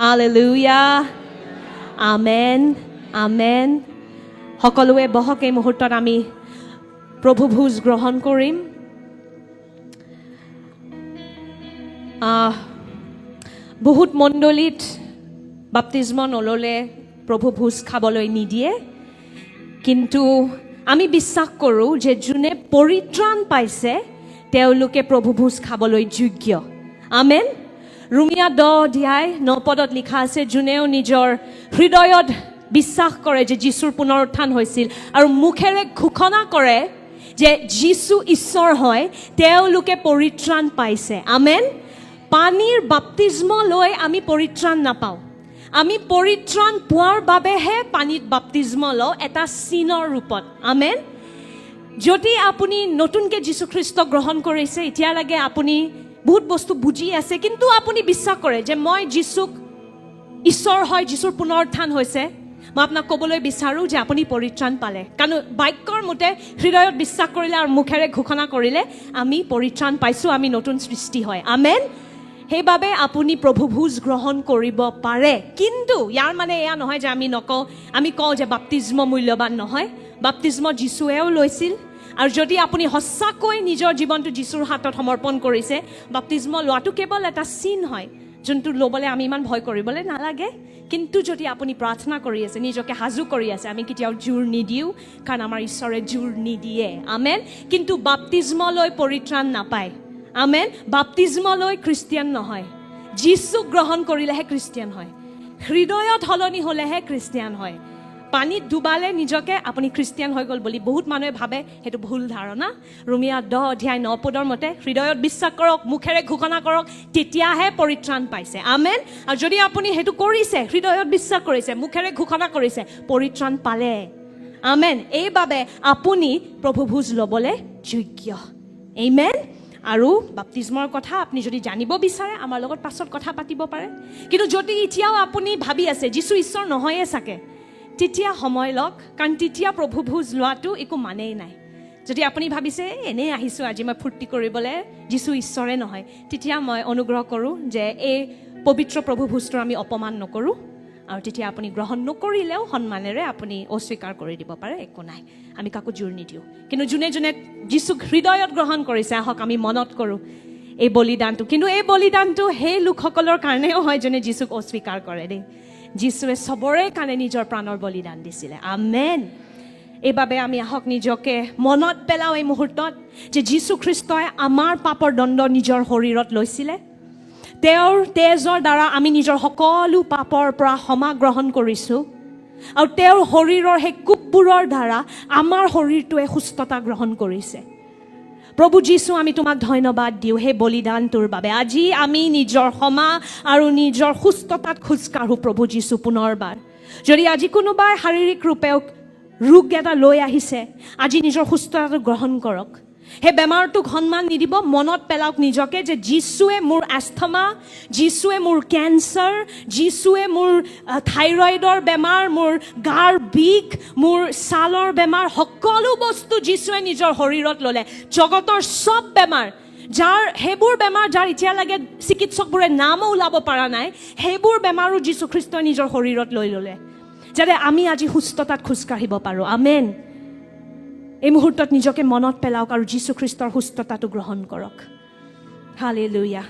Hallelujah আমেন আমেন সকলোৱে বহক এই মুহূৰ্তত আমি প্ৰভু ভোজ গ্ৰহণ কৰিম বহুত মণ্ডলীত বাপ্তিস্ম নললে প্ৰভু ভোজ খাবলৈ নিদিয়ে কিন্তু আমি বিশ্বাস কৰোঁ যে যোনে পৰিত্ৰাণ পাইছে তেওঁলোকে প্ৰভু ভোজ খাবলৈ যোগ্য আমেন ৰোমিয়া 10 অধ্যায় 9 পদত লিখা আছে যোনেও নিজৰ হৃদয়ত বিশ্বাস কৰে যে যীশুৰ পুনৰুত্থান হৈছিল আৰু মুখেৰে ঘোষণা কৰে যে যীশু ঈশ্বৰ হয় তেওঁলোকে পৰিত্ৰাণ পাইছে আমেন পানীৰ বাপ্তিস্ম লৈ আমি পৰিত্ৰাণ নাপাওঁ আমি পৰিত্ৰাণ পোৱাৰ বাবেহে পানীত বাপ্তিস্ম লওঁ এটা চিনৰ ৰূপত আমেন যদি আপুনি নতুনকে যীশু খ্ৰীষ্ট গ্ৰহণ কৰিছে এতিয়ালৈকে আপুনি বহুত বস্তু বুজি আছে কিন্তু আপুনি বিশ্বাস কৰে যে মই যীশুক ঈশ্বৰ হয় যীশুৰ পুনৰুত্থান হৈছে মই আপোনাক ক'বলৈ বিচাৰোঁ যে আপুনি পৰিত্ৰাণ পালে কাৰণ বাক্যৰ মতে হৃদয়ত বিশ্বাস কৰিলে আৰু মুখেৰে ঘোষণা কৰিলে আমি পৰিত্ৰাণ পাইছোঁ আমি নতুন সৃষ্টি হয় আমেন সেইবাবে আপুনি প্ৰভু ভোজ গ্ৰহণ কৰিব পাৰে কিন্তু ইয়াৰ মানে এয়া নহয় যে আমি কওঁ যে বাপ্তিস্ম মূল্যৱান নহয় বাপ্তিস্ম যীশুৱেও লৈছিল আৰু যদি আপুনি সঁচাকৈ নিজৰ জীৱনটো যীশুৰ হাতত সমৰ্পণ কৰিছে বাপ্তিস্ম লোৱাটো কেৱল এটা চিন হয় যোনটো ল'বলৈ আমি ইমান ভয় কৰিবলৈ নালাগে কিন্তু যদি আপুনি প্ৰাৰ্থনা কৰি আছে নিজকে সাজু কৰি আছে আমি কেতিয়াও জোৰ নিদিওঁ কাৰণ আমাৰ ঈশ্বৰে জোৰ নিদিয়ে আমেন কিন্তু বাপ্তিস্ম লৈ পৰিত্ৰাণ নাপায় আমেন বাপ্তিস্ম লৈ খ্ৰীষ্টিয়ান নহয় যীশু গ্ৰহণ কৰিলেহে খ্ৰীষ্টিয়ান হয় হৃদয়ত সলনি হ'লেহে খ্ৰীষ্টিয়ান হয় পানীত ডুবালে নিজকে আপুনি খ্ৰীষ্টিয়ান হৈ গ'ল বুলি বহুত মানুহে ভাবে সেইটো ভুল ধাৰণা ৰোমিয়া 10 অধ্যায় 9 পদৰ মতে হৃদয়ত বিশ্বাস কৰক মুখেৰে ঘোষণা কৰক তেতিয়াহে পৰিত্ৰাণ পাইছে আমেন আৰু যদি আপুনি সেইটো কৰিছে হৃদয়ত বিশ্বাস কৰিছে মুখেৰে ঘোষণা কৰিছে পৰিত্ৰাণ পালে আমেন এইবাবে আপুনি প্ৰভু ভোজ ল'বলৈ যোগ্য আমেন আৰু বাপ্তিস্মৰ কথা আপুনি যদি জানিব বিচাৰে আমাৰ লগত পাছত কথা পাতিব পাৰে কিন্তু যদি এতিয়াও আপুনি ভাবি আছে যীশু ঈশ্বৰ নহয়ে চাগে তেতিয়া সময় লওক কাৰণ তেতিয়া প্ৰভু ভোজ লোৱাটো একো মানেই নাই যদি আপুনি ভাবিছে এনেই আহিছোঁ আজি মই ফূৰ্তি কৰিবলৈ যীশু ঈশ্বৰে নহয় তেতিয়া মই অনুগ্ৰহ কৰোঁ যে এই পবিত্ৰ প্ৰভু ভোজটো আমি অপমান নকৰোঁ আৰু তেতিয়া আপুনি গ্ৰহণ নকৰিলেও সন্মানেৰে আপুনি অস্বীকাৰ কৰি দিব পাৰে একো নাই আমি কাকো জোৰ নিদিওঁ কিন্তু যোনে যোনে যীশুক হৃদয়ত গ্ৰহণ কৰিছে আহক আমি মনত কৰোঁ এই বলিদানটো কিন্তু এই বলিদানটো সেই লোকসকলৰ কাৰণেও হয় যোনে যীশুক অস্বীকাৰ কৰে দেই যীশুৱে চবৰে কাৰণে নিজৰ প্ৰাণৰ বলিদান দিছিলে আমেন এইবাবে আমি আহক নিজকে মনত পেলাওঁ এই মুহূৰ্তত যে যীশু খ্ৰীষ্টই আমাৰ পাপৰ দণ্ড নিজৰ শৰীৰত লৈছিলে তেওঁৰ তেজৰ দ্বাৰা আমি নিজৰ সকলো পাপৰ পৰা ক্ষমা গ্ৰহণ কৰিছোঁ আৰু তেওঁৰ শৰীৰৰ সেই কোপবোৰৰ দ্বাৰা আমাৰ শৰীৰটোৱে সুস্থতা গ্ৰহণ কৰিছে প্ৰভু যীশু আমি তোমাক ধন্যবাদ দিওঁ সেই বলিদানটোৰ বাবে আজি আমি নিজৰ ক্ষমা আৰু নিজৰ সুস্থতাত খোজকাঢ়োঁ প্ৰভু যীশু পুনৰবাৰ যদি আজি কোনোবাই শাৰীৰিক ৰূপেও ৰোগ এটা লৈ আহিছে আজি নিজৰ সুস্থতাটো গ্ৰহণ কৰক সেই বেমাৰটোক সন্মান নিদিব মনত পেলাওক নিজকে যে যীশুৱে মোৰ এস্থমা যীশুৱে মোৰ কেঞ্চাৰ যীশুৱে মোৰ থাইৰয়ডৰ বেমাৰ মোৰ গাৰ বিষ মোৰ ছালৰ বেমাৰ সকলো বস্তু যীশুৱে নিজৰ শৰীৰত ল'লে জগতৰ চব বেমাৰ সেইবোৰ বেমাৰ যাৰ এতিয়ালৈকে চিকিৎসকবোৰে নামো ওলাব পৰা নাই সেইবোৰ বেমাৰো যীশু খ্ৰীষ্টই নিজৰ শৰীৰত লৈ ল'লে যাতে আমি আজি সুস্থতাত খোজকাঢ়িব পাৰোঁ আমেন এই মুহূৰ্তত নিজকে মনত পেলাওক আৰু যীশু খ্ৰীষ্টৰ সুস্থতাটো গ্ৰহণ কৰক hallelujah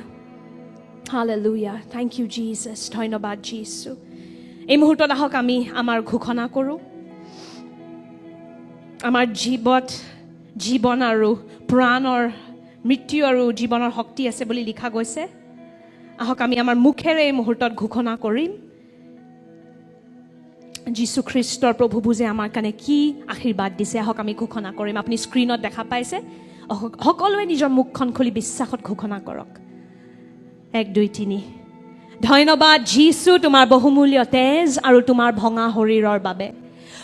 hallelujah thank you Jesus ধন্যবাদ যীশু এই মুহূৰ্তত আহক আমি আমাৰ ঘোষণা কৰোঁ আমাৰ জীৱন আৰু প্ৰাণৰ মৃত্যু আৰু জীৱনৰ শক্তি আছে বুলি লিখা গৈছে আহক আমি আমাৰ মুখেৰে এই মুহূৰ্তত ঘোষণা কৰিম যীশু খ্ৰীষ্টৰ প্ৰভু ভোজে আমাৰ কাৰণে কি আশীৰ্বাদ দিছে আহক আমি ঘোষণা কৰিম আপুনি স্ক্ৰীণত দেখা পাইছে সকলোৱে নিজৰ মুখখন খুলি বিশ্বাসত ঘোষণা কৰক 1 2 3 ধন্যবাদ যীশু তোমাৰ বহুমূল্য তেজ আৰু তোমাৰ ভঙা শৰীৰৰ বাবে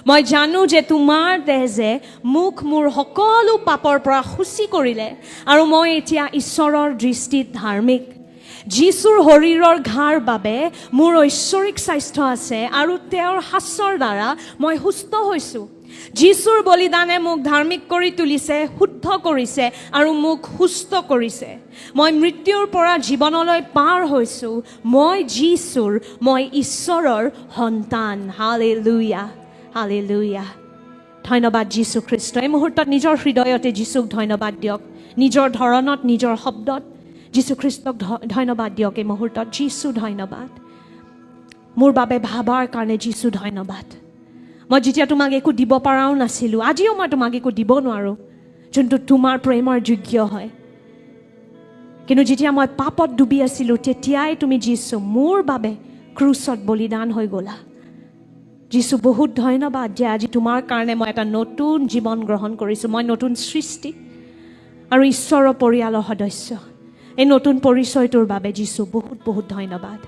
মই জানো যে তোমাৰ তেজে মোক মোৰ সকলো পাপৰ পৰা শুচি কৰিলে আৰু মই এতিয়া ঈশ্বৰৰ দৃষ্টিত ধাৰ্মিক যীশুৰ শৰীৰৰ ঘাঁৰ বাবে মোৰ ঐশ্বৰিক স্বাস্থ্য আছে আৰু তেওঁৰ হাস্যৰ দ্বাৰা মই সুস্থ হৈছোঁ যীশুৰ বলিদানে মোক ধাৰ্মিক কৰি তুলিছে, শুদ্ধ কৰিছে আৰু মোক সুস্থ কৰিছে। মই মৃত্যুৰ পৰা জীৱনলৈ পাৰ হৈছোঁ। মই যীশুৰ, মই ঈশ্বৰৰ সন্তান। Hallelujah, hallelujah. ধন্যবাদ যীশু খ্ৰীষ্ট। এই মুহূৰ্তত নিজৰ হৃদয়তে যীশুক ধন্যবাদ দিয়ক, নিজৰ ধৰণত, নিজৰ শব্দত যীশু খ্ৰীষ্টক ধন্যবাদ দিয়ক। এই মুহূৰ্তত যীশু ধন্যবাদ, মোৰ বাবে ভাবাৰ কাৰণে যীশু ধন্যবাদ। মই যেতিয়া তোমাক একো দিব পৰাও নাছিলোঁ, আজিও মই তোমাক একো দিব নোৱাৰোঁ যোনটো তোমাৰ প্ৰেমৰ যোগ্য হয়। কিন্তু যেতিয়া মই পাপত ডুবি আছিলোঁ, তেতিয়াই তুমি যীশু মোৰ বাবে ক্ৰুচত বলিদান হৈ গ'লা। যীশু বহুত ধন্যবাদ যে আজি তোমাৰ কাৰণে মই এটা নতুন জীৱন গ্ৰহণ কৰিছোঁ। মই নতুন সৃষ্টি আৰু ঈশ্বৰৰ পৰিয়ালৰ সদস্য। এই নতুন পৰিচয়টোৰ বাবে যীশু বহুত বহুত ধন্যবাদ।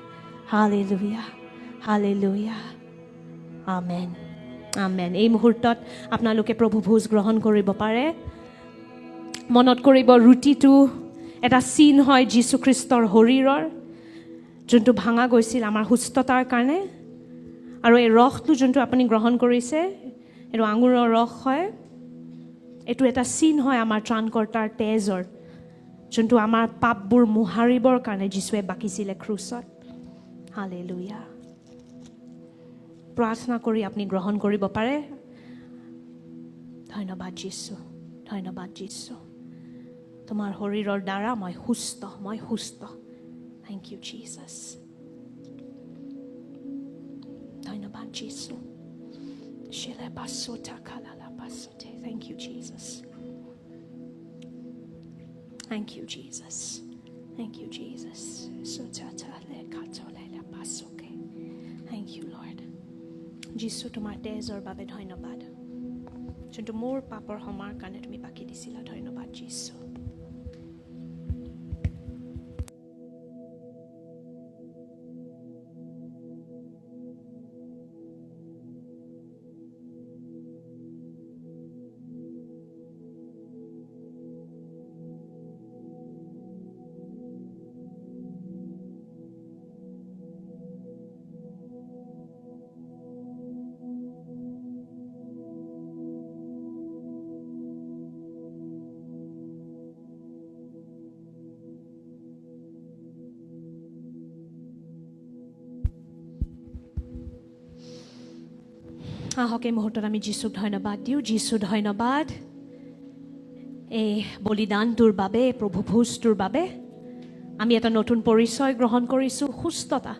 হালেলুয়া, হালেলুয়া, আমেন, আমেন। এই মুহূৰ্তত আপোনালোকে প্ৰভু ভোজ গ্ৰহণ কৰিব পাৰে। মনত কৰিব, ৰুটিটো এটা চিন হয় যীশু খ্ৰীষ্টৰ শৰীৰৰ, যোনটো ভাঙা গৈছিল আমাৰ সুস্থতাৰ কাৰণে। আৰু এই ৰসটো যোনটো আপুনি গ্ৰহণ কৰিছে, এইটো আঙুৰৰ ৰস হয়। এইটো এটা চিন হয় আমাৰ ত্ৰাণকৰ্তাৰ তেজৰ, যোনটো আমাৰ পাপবোৰ মোহাৰিবৰ কাৰণে যীশুৱে বাকিছিলে ক্ৰুচত। হালেলুয়া। প্ৰাৰ্থনা কৰি আপুনি গ্ৰহণ কৰিব পাৰে। ধন্যবাদ যীশু, ধন্যবাদ যীশু। তোমাৰ শৰীৰৰ দ্বাৰা মই সুস্থ, মই সুস্থ। থেংক ইউ জিজাছ, ধন্যবাদ যীশু। Thank you, Jesus. Thank you, Jesus. Thank you, Jesus. Thank you, Lord. যীশু, তোমাৰ তেজৰ বাবে ধন্যবাদ, যোনটো মোৰ পাপৰ সমাৰ কাৰণে তুমি বাকি দিছিলা। ধন্যবাদ যীশু। আহক এই মুহূৰ্তত আমি যীশুক ধন্যবাদ দিওঁ। যীশু ধন্যবাদ এই বলিদানটোৰ বাবে, প্ৰভু ভোজটোৰ বাবে। আমি এটা নতুন পৰিচয় গ্ৰহণ কৰিছোঁ, সুস্থতা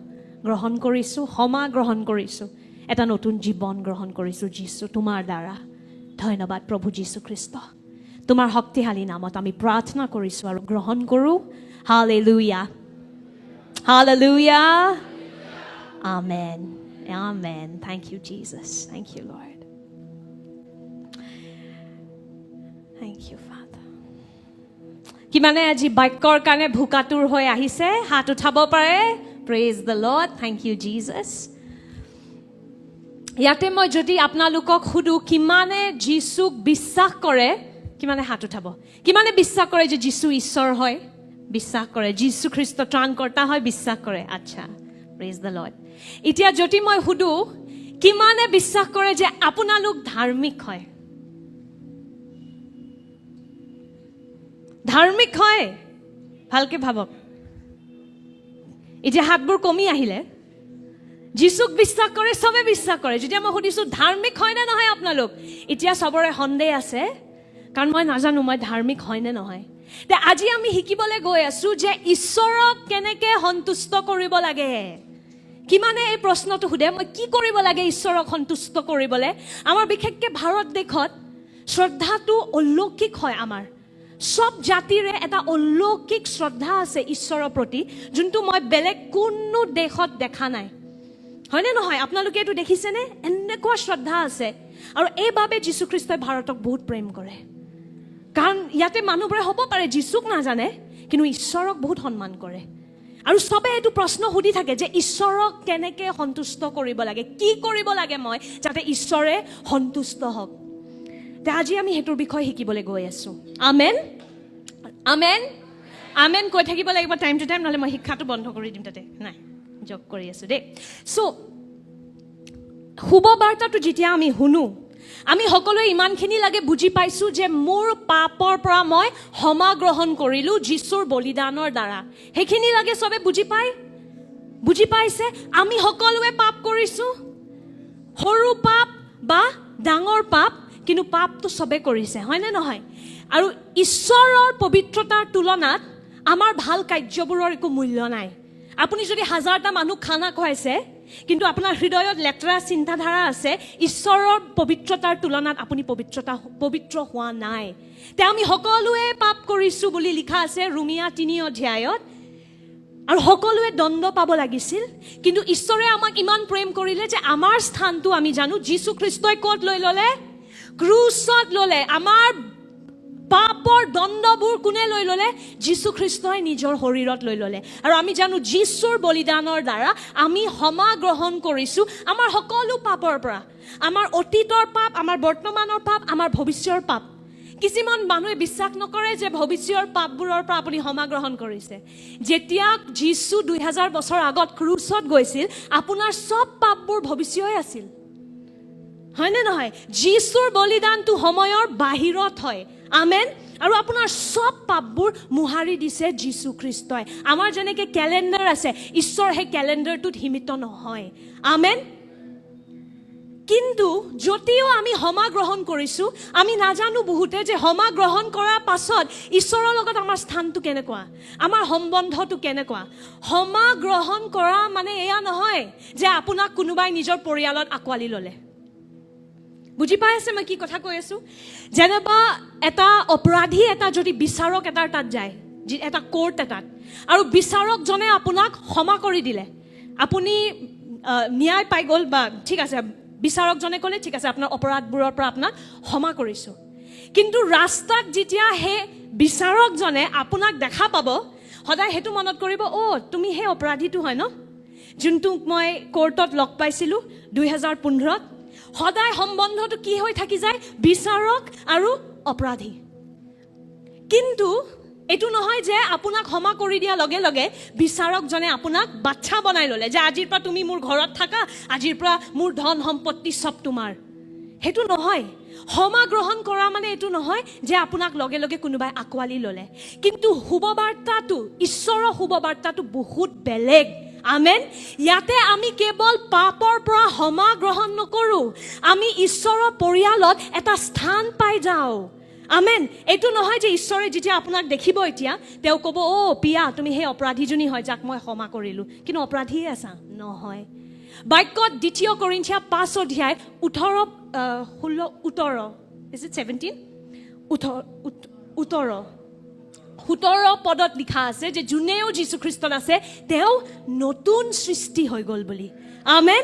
গ্ৰহণ কৰিছোঁ, ক্ষমা গ্ৰহণ কৰিছোঁ, এটা নতুন জীৱন গ্ৰহণ কৰিছোঁ যীশু তোমাৰ দ্বাৰা। ধন্যবাদ প্ৰভু যীশু খ্ৰীষ্ট। তোমাৰ শক্তিশালী নামত আমি প্ৰাৰ্থনা কৰিছোঁ আৰু গ্ৰহণ কৰোঁ। Hallelujah, hallelujah, amen, amen. Thank you, Jesus. Thank you, Lord. Thank you, Father. কিমানে আজি বাক্যৰ কাৰণে ভুকাতুৰ হৈ আহিছে, হাত উঠাব পাৰে। Praise the Lord. Thank you, Jesus. ইয়াতে মই যদি আপোনালোকক সুধো কিমানে যীশুক বিশ্বাস কৰে, কিমানে হাত উঠাব? কিমানে বিশ্বাস কৰে যে যীশু ঈশ্বৰ হয়? বিশ্বাস কৰে। যীশু খ্ৰীষ্ট ত্ৰাণকৰ্তা হয়, বিশ্বাস কৰে। আচ্ছা, Praise the Lord. এতিয়া যদি মই সুধো কিমানে বিশ্বাস কৰে যে আপোনালোক ধাৰ্মিক হয়? ধাৰ্মিক হয়? ভালকে ভাবক। এতিয়া হাতবোৰ কমি আহিলে। যীশুক বিশ্বাস কৰে, চবে বিশ্বাস কৰে। যেতিয়া মই সুধিছো ধাৰ্মিক হয় নে নহয় আপোনালোক, এতিয়া চবৰে সন্দেহ আছে, কাৰণ মই নাজানো মই ধাৰ্মিক হয় নে নহয়। তে আজি আমি শিকিবলৈ গৈ আছো যে ঈশ্বৰক কেনেকে সন্তুষ্ট কৰিব লাগে। কিমানে এই প্ৰশ্নটো সোধে, মই কি কৰিব লাগে ঈশ্বৰক সন্তুষ্ট কৰিবলৈ? আমাৰ বিশেষকে ভাৰত দেশত শ্ৰদ্ধাটো অলৌকিক হয়। আমাৰ সব জাতিৰে এটা অলৌকিক শ্ৰদ্ধা আছে ঈশ্বৰৰ প্ৰতি, যোনটো মই বেলেগ কোনো দেশত দেখা নাই। হয়নে নহয়? আপোনালোকে এইটো দেখিছেনে? এনেকুৱা শ্ৰদ্ধা আছে। আৰু এইভাৱে যীশু খ্ৰীষ্টই ভাৰতক বহুত প্ৰেম কৰে, কাৰণ ইয়াতে মানুহবোৰে হ'ব পাৰে যীশুক নাজানে, কিন্তু ঈশ্বৰক বহুত সন্মান কৰে। আৰু সবে এইটো প্ৰশ্ন সুধি থাকে যে ঈশ্বৰক কেনেকে সন্তুষ্ট কৰিব লাগে, কি কৰিব লাগে মই যাতে ঈশ্বৰে সন্তুষ্ট হওক। তে আজি আমি সেইটোৰ বিষয়ে শিকিবলৈ গৈ আছো। আমেন, আমেন, আমেন কৈ থাকিব লাগিব টাইম টু টাইম, নহ'লে মই শিক্ষাটো বন্ধ কৰি দিম। তাতে নাই, জব কৰি আছো দেই। চ' শুভ বাৰ্তাটো যেতিয়া আমি শুনো, আমি সকলোৱে ইমানখিনি লাগে বুজি পাইছো যে মোৰ পাপৰ পৰা মই ক্ষমা গ্ৰহণ কৰিলো যীশুৰ বলিদানৰ দ্বাৰা সেইখিনি লাগে সবে বুজি পাইছে আমি সকলোৱে পাপ কৰিছো সৰু পাপ বা ডাঙৰ পাপ কিন্তু পাপটো সবে কৰিছে হয় নে নহয় আৰু ঈশ্বৰৰ পবিত্ৰতাৰ তুলনাত আমাৰ ভাল কাৰ্যবোৰৰ একো মূল্য নাই আপুনি যদি হাজাৰটা মানুহ খানা খুৱাইছে কিন্তু আপোনাৰ হৃদয়ত লেতেৰা চিন্তাধাৰা আছে ঈশ্বৰৰ পবিত্ৰতাৰ তুলনাত আপুনি পবিত্ৰ হোৱা নাই তে আমি সকলোৱে পাপ কৰিছো বুলি লিখা আছে ৰোমিয়া 3 অধ্যায়ত আৰু সকলোৱে দণ্ড পাব লাগিছিল কিন্তু ঈশ্বৰে আমাক ইমান প্ৰেম কৰিলে যে আমাৰ স্থানটো আমি জানো যীশু খ্ৰীষ্টই ক'ত লৈ ল'লে ক্ৰুচত ল'লে আমাৰ পাপৰ দণ্ডবোৰ কোনে লৈ ল'লে যীশু খ্ৰীষ্টই নিজৰ শৰীৰত লৈ ল'লে আৰু আমি জানো যীশুৰ বলিদানৰ দ্বাৰা আমি ক্ষমা গ্ৰহণ কৰিছো আমাৰ সকলো পাপৰ পৰা আমাৰ অতীতৰ পাপ আমাৰ বৰ্তমানৰ পাপ আমাৰ ভৱিষ্যতৰ পাপ কিছুমান মানুহে বিশ্বাস নকৰে যে ভৱিষ্যতৰ পাপবোৰৰ পৰা আপুনি ক্ষমা গ্ৰহণ কৰিছে যেতিয়া যীশু 2000 বছৰ আগত ক্ৰুচত গৈছিল আপোনাৰ সব পাপবোৰ ভৱিষ্যই আছিল হয় নে নহয় যীশুৰ বলিদানটো সময়ৰ বাহিৰত হয় আমেন আৰু আপোনাৰ সব পাপবোৰ মুহাৰি দিছে যীশু খ্ৰীষ্টই আমাৰ যেনেকৈ ক্যালেন্ডাৰ আছে ঈশ্বৰ হে ক্যালেন্ডাৰটোত সীমিত নহয় আমেন কিন্তু যদিও আমি ক্ষমা গ্ৰহণ কৰিছো আমি নাজানো বহুতে যে ক্ষমা গ্ৰহণ কৰাৰ পাছত ঈশ্বৰৰ লগত আমাৰ স্থানটো কেনেকুৱা আমাৰ সম্বন্ধটো কেনেকুৱা ক্ষমা গ্ৰহণ কৰা মানে এয়া নহয় যে আপোনাক কোনোবাই নিজৰ পৰিয়ালত আকোৱালি ল'লে বুজি পাই আছে মই কি কথা কৈ আছো যেনেবা এটা অপৰাধী এটা যদি বিচাৰক এটাৰ তাত যায় এটা কোৰ্ট এটাত আৰু বিচাৰকজনে আপোনাক ক্ষমা কৰি দিলে আপুনি ন্যায় পাই গ'ল বা ঠিক আছে বিচাৰকজনে ক'লে ঠিক আছে আপোনাৰ অপৰাধবোৰৰ পৰা আপোনাক ক্ষমা কৰিছো কিন্তু ৰাস্তাত যেতিয়া হে বিচাৰকজনে আপোনাক দেখা পাব সদায় হেতু মনত কৰিব তুমি হে অপৰাধীটো হয় ন যোনটো মই কোৰ্টত লগ পাইছিলো 2015ত সদায় সম্বন্ধটো কি হৈ থাকি যায় বিচাৰক আৰু অপৰাধী কিন্তু এটো নহয় যে আপোনাক ক্ষমা কৰি দিয়া লগে লগে বিচাৰকজনে আপোনাক বাচ্চা বনাই ল'লে যে আজিৰ পৰা তুমি মোৰ ঘৰত থাকা আজিৰ পৰা মোৰ ধন সম্পত্তি সব তোমাৰ হেতু নহয় ক্ষমা গ্ৰহণ কৰা মানে এটো নহয় যে আপোনাক লগে লগে কোনোবাই আকোৱালি ল'লে কিন্তু শুভবাৰ্তাটো ঈশ্বৰৰ শুভবাৰ্তাটো বহুত বেলেগ আমেন ইয়াতে আমি কেৱল পাপৰ পৰা ক্ষমা গ্ৰহণ নকৰো আমি ঈশ্বৰৰ পৰিয়ালত এটা স্থান পাই যাওঁ আমেন এটো নহয় যে ঈশ্বৰে যেতিয়া আপোনাক দেখিব এতিয়া তেওঁ ক'ব পিয়া তুমি হে অপৰাধীজনী হয় যাক মই ক্ষমা কৰিলো কিন্তু অপৰাধীয়ে আছা নহয় বাক্যত 2 কৰিন্থিয়া 5 অধ্যায় 18 is it 17 17 পদত লিখা আছে যে যোনেও যীশু খ্ৰীষ্টত আছে তেওঁ নতুন সৃষ্টি হৈ গ'ল বুলি আমেন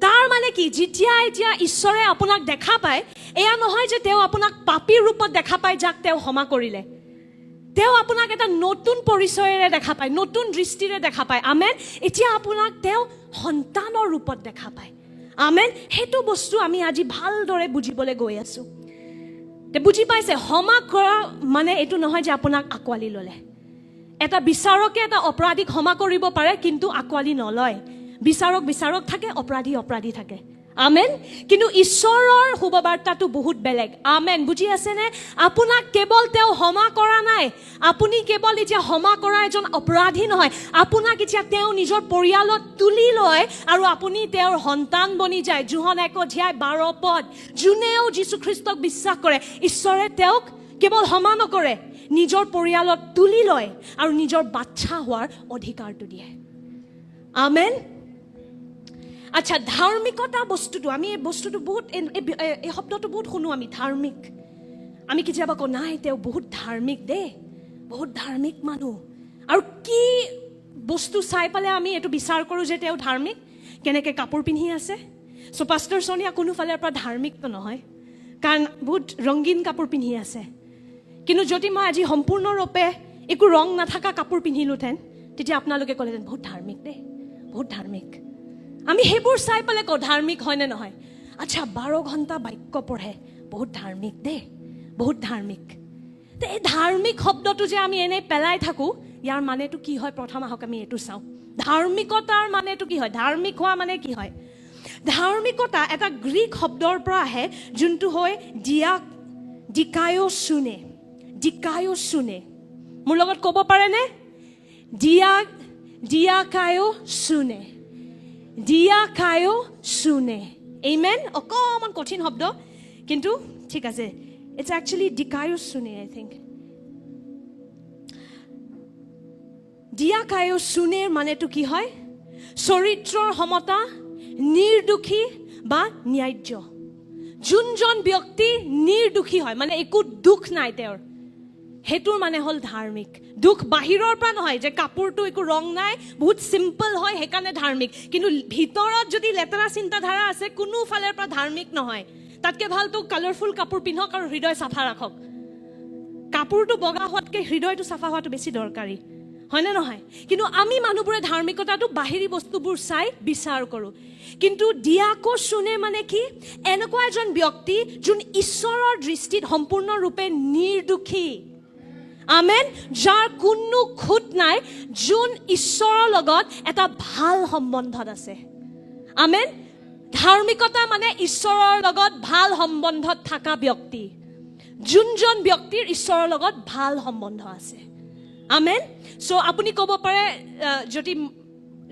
তাৰ মানে কি যেতিয়া এতিয়া ঈশ্বৰে আপোনাক দেখা পায় এয়া নহয় যে তেওঁ আপোনাক পাপীৰ ৰূপত দেখা পায় যাক তেওঁ ক্ষমা কৰিলে তেওঁ আপোনাক এটা নতুন পৰিচয়েৰে দেখা পায় নতুন দৃষ্টিৰে দেখা পায় আমেন এতিয়া আপোনাক তেওঁ সন্তানৰ ৰূপত দেখা পায় আমেন হেতু বস্তু আমি আজি ভালদৰে বুজিবলৈ গৈ আছো তে বুজি পাইছে ক্ষমা কৰা মানে এটো নহয় যে আপোনাক আকোৱালি ল'লে এটা বিচাৰকে এটা অপৰাধীক ক্ষমা কৰিব পাৰে কিন্তু আকোৱালি নলয় বিচাৰক থাকে অপৰাধী থাকে আমেন কিন্তু ঈশ্বৰৰ শুভবাৰ্তাটো বহুত বেলেগ আমেন বুজি আছে নে আপোনাক কেৱল তেওঁ ক্ষমা কৰা নাই আপুনি কেৱল এতিয়া ক্ষমা কৰা এজন অপৰাধী নহয় আপোনাক এতিয়া তেওঁ নিজৰ পৰিয়ালত তুলি লয় আৰু আপুনি তেওঁৰ সন্তান বনি যায় যোহন 1 অধ্যায় 12 পদ যোনেও যীশু খ্ৰীষ্টক বিশ্বাস কৰে ঈশ্বৰে তেওঁক কেৱল ক্ষমা নকৰে নিজৰ পৰিয়ালত তুলি লয় আৰু নিজৰ বাচ্চা হোৱাৰ অধিকাৰটো দিয়ে আমেন আচ্ছা ধাৰ্মিকতা বস্তুটো আমি এই বস্তুটো বহুত এই শব্দটো বহুত শুনো আমি ধাৰ্মিক আমি কেতিয়াবা কওঁ নাই তেওঁ বহুত ধাৰ্মিক দে বহুত ধাৰ্মিক মানুহ আৰু কি বস্তু চাই পালে আমি এটো বিচাৰ কৰো যে তেওঁ ধাৰ্মিক কেনেকৈ কাপোৰ পিন্ধি আছে সো পাষ্টাৰ সোনিয়া কোনোফালৰ পৰা ধাৰ্মিকটো নহয় কাৰণ বহুত ৰঙীন কাপোৰ পিন্ধি আছে কিন্তু যদি মই আজি সম্পূৰ্ণৰূপে একো ৰং নাথাকা কাপোৰ পিন্ধিলোহেঁতেন তেতিয়া আপোনালোকে ক'লেহেঁতেন বহুত ধাৰ্মিক দে বহুত ধাৰ্মিক আমি হেবোৰ চাই পালে কওঁ ধাৰ্মিক হয় নে নহয় আচ্ছা 12 ঘণ্টা বাক্য পঢ়ে বহুত ধাৰ্মিক দে বহুত ধাৰ্মিক তে এই ধাৰ্মিক শব্দটো যে আমি এনে পেলাই থাকো ইয়াৰ মানেটো কি হয় প্ৰথম আহক আমি এটো চাওঁ ধাৰ্মিকতাৰ মানেটো কি হয় ধাৰ্মিক হোৱা মানে কি হয় ধাৰ্মিকতা এটা গ্ৰীক শব্দৰ পৰা আহে যোনটো হয় ডিকায়োচুনে। মোৰ লগত ক'ব পাৰেনে? ডিকায়োচুনে। আমেন। অকণমান কঠিন শব্দ, কিন্তু ঠিক আছে। ইটছ একচুৱেলি ডিকায়োচুনে, আই থিংক। ডিকায়োচুনেৰ মানেটো কি হয়? চৰিত্ৰৰ সমতা, নিৰ্দোষী বা ন্যায্য। যোনজন ব্যক্তি নিৰ্দোষী হয়, মানে একো দুখ নাই তেওঁৰ, সেইটোৰ মানে হ'ল ধাৰ্মিক। দুখ বাহিৰৰ পৰা নহয়, যে কাপোৰটো একো ৰং নাই, বহুত চিম্পল হয়, সেইকাৰণে ধাৰ্মিক। কিন্তু ভিতৰত যদি লেতেৰা চিন্তাধাৰা আছে, কোনো ফালৰ পৰা ধাৰ্মিক নহয়। তাতকৈ ভালতো কালাৰফুল কাপোৰ পিন্ধক আৰু হৃদয় চাফা ৰাখক। কাপোৰটো বগা হোৱাতকৈ হৃদয়টো চাফা হোৱাটো বেছি দৰকাৰী, হয়নে নহয়? কিন্তু আমি মানুহবোৰে ধাৰ্মিকতাটো বাহিৰী বস্তুবোৰ চাই বিচাৰ কৰোঁ। কিন্তু ডিকায়োচুনে মানে কি? এনেকুৱা এজন ব্যক্তি যোন ঈশ্বৰৰ দৃষ্টিত সম্পূৰ্ণৰূপে নিৰ্দোষী। আমেন। যাৰ কোনো খুঁত নাই, যোন ঈশ্বৰৰ লগত এটা ভাল সম্বন্ধত আছে। আমেন। ধাৰ্মিকতা মানে ঈশ্বৰৰ লগত ভাল সম্বন্ধত থকা ব্যক্তি। যোনজন ব্যক্তিৰ ঈশ্বৰৰ লগত ভাল সম্বন্ধ আছে। আমেন। সো আপুনি ক'ব পাৰে, যদি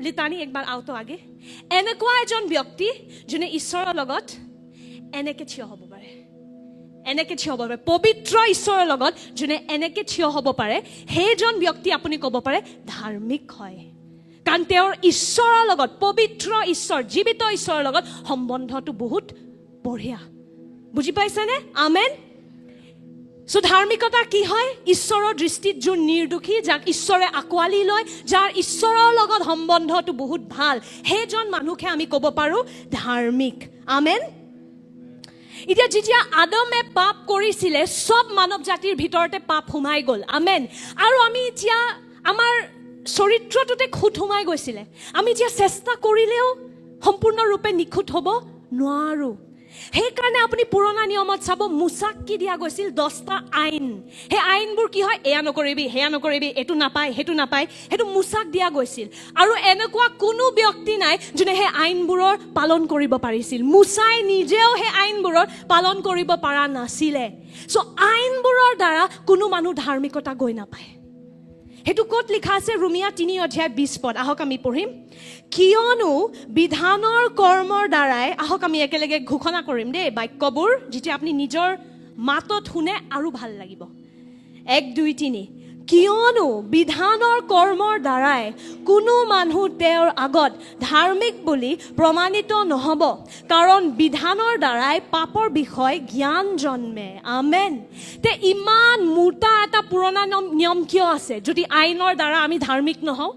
লিটানি একবাৰ আউট আগে, এনেকুৱা এজন ব্যক্তি যোনে ঈশ্বৰৰ লগত এনেকে থিয় হ'ব পাৰে, এনেকে থিয় হ'ব পাৰে। পবিত্ৰ ঈশ্বৰৰ লগত যোনে এনেকে থিয় হ'ব পাৰে, সেইজন ব্যক্তি আপুনি ক'ব পাৰে ধাৰ্মিক হয়। কাৰণ তেওঁৰ ঈশ্বৰৰ লগত, পবিত্ৰ ঈশ্বৰ, জীৱিত ঈশ্বৰৰ লগত সম্বন্ধটো বহুত বঢ়িয়া। বুজি পাইছেনে? আমেন। সো ধাৰ্মিকতা কি হয়? ঈশ্বৰৰ দৃষ্টিত যোন নিৰ্দোষী, যাক ঈশ্বৰে আঁকোৱালি লয়, যাৰ ঈশ্বৰৰ লগত সম্বন্ধটো বহুত ভাল, সেইজন মানুহকে আমি ক'ব পাৰোঁ ধাৰ্মিক। আমেন। এতিয়া যেতিয়া আদমে পাপ কৰিছিলে, চব মানৱ জাতিৰ ভিতৰতে পাপ সোমাই গ'ল। আমেন। আৰু আমি এতিয়া আমাৰ চৰিত্ৰটোতে খুঁত সোমাই গৈছিলে। আমি এতিয়া চেষ্টা কৰিলেও সম্পূৰ্ণৰূপে নিখুঁত হ'ব নোৱাৰোঁ। সেইকাৰণে আপুনি পুৰণা নিয়মত চাব, মুছাক কি দিয়া গৈছিল? 10টা আইন। সেই আইনবোৰ কি হয়? এয়া নকৰিবি, সেয়া নকৰিবি, এইটো নাপায়, সেইটো নাপায়, সেইটো মুছাক দিয়া গৈছিল। আৰু এনেকুৱা কোনো ব্যক্তি নাই যোনে সেই আইনবোৰৰ পালন কৰিব পাৰিছিল। মুছাই নিজেও সেই আইনবোৰৰ পালন কৰিব পৰা নাছিলে। চ' আইনবোৰৰ দ্বাৰা কোনো মানুহ ধাৰ্মিকতা গৈ নাপায়। সেইটো ক'ত লিখা আছে? ৰোমিয়া 3:20। আহক আমি পঢ়িম। কিয়নো বিধানৰ কৰ্মৰ দ্বাৰাই, আহক আমি একেলগে ঘোষণা কৰিম দেই বাক্যবোৰ, যেতিয়া আপুনি নিজৰ মাতত শুনে আৰু ভাল লাগিব। 1, 2, 3। কিয়নো বিধানৰ কৰ্মৰ দ্বাৰাই কোনো মানুহ তেওঁৰ আগত ধাৰ্মিক বুলি প্ৰমাণিত নহ'ব, কাৰণ বিধানৰ দ্বাৰাই পাপৰ বিষয়ে জ্ঞান জন্মে। আমেন। তে ইমান মোটা এটা পুৰণা নিয়ম কিয় আছে? যদি আইনৰ দ্বাৰা আমি ধাৰ্মিক নহওঁ,